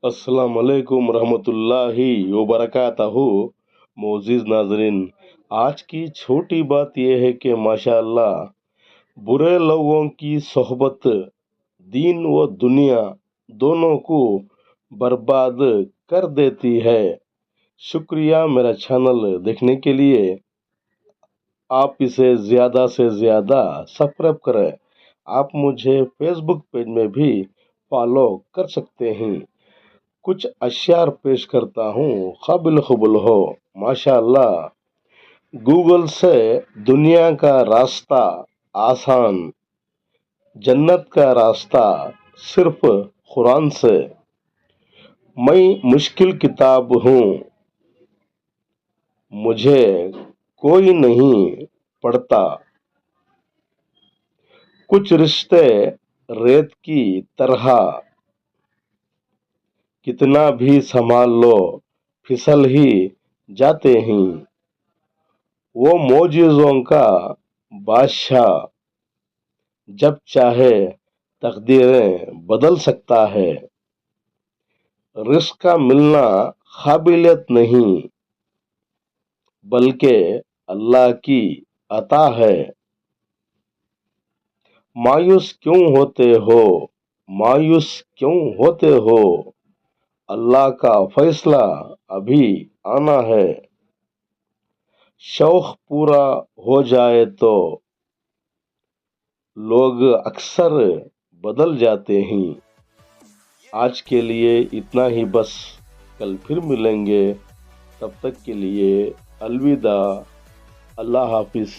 अस्सलाम वालेकुम रहमतुल्लाहि व बरकातहू। मोअज़्ज़िज़ नाज़रीन, आज की छोटी बात यह है कि माशाअल्लाह बुरे लोगों की सोहबत दीन व दुनिया दोनों को बर्बाद कर देती है। शुक्रिया मेरा चैनल देखने के लिए। आप इसे ज़्यादा से ज़्यादा सब्सक्राइब करें। आप मुझे फेसबुक पेज में भी फॉलो कर सकते हैं। कुछ अश्यार पेश करता हूँ, काबिल कबूल हो। माशाअल्लाह गूगल से दुनिया का रास्ता आसान, जन्नत का रास्ता सिर्फ कुरान से। मैं मुश्किल किताब हूँ, मुझे कोई नहीं पढ़ता। कुछ रिश्ते रेत की तरह, कितना भी संभाल लो फिसल ही जाते हैं। वो मौजूज़ों का बादशाह, जब चाहे तकदीरें बदल सकता है। रिस्क का मिलना काबिलियत नहीं, बल्कि अल्लाह की अता है। मायूस क्यों होते हो, मायूस क्यों होते हो, अल्लाह का फैसला अभी आना है। शौक पूरा हो जाए तो लोग अक्सर बदल जाते हैं। आज के लिए इतना ही बस, कल फिर मिलेंगे। तब तक के लिए अलविदा, अल्लाह हाफिज।